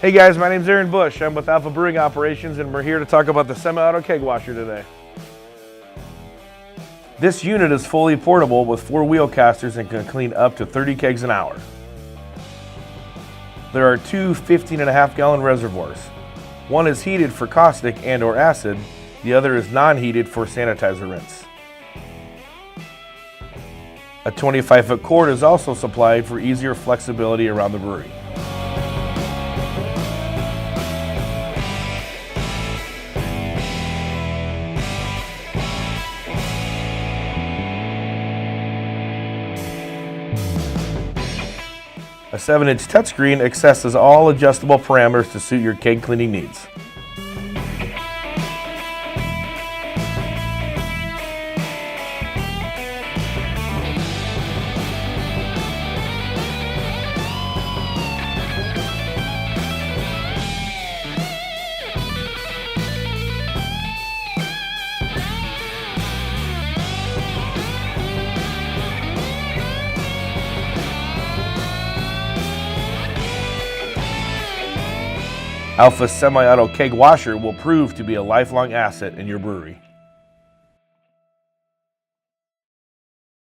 Hey guys, my name's Aaron Bush. I'm with Alpha Brewing Operations and we're here to talk about the semi-auto keg washer today. This unit is fully portable with 4 wheel casters and can clean up to 30 kegs an hour. There are 2 15.5 gallon reservoirs. One is heated for caustic and or acid, the other is non-heated for sanitizer rinse. A 25-foot cord is also supplied for easier flexibility around the brewery. A 7-inch touchscreen accesses all adjustable parameters to suit your keg cleaning needs. Alpha's semi-auto keg washer will prove to be a lifelong asset in your brewery.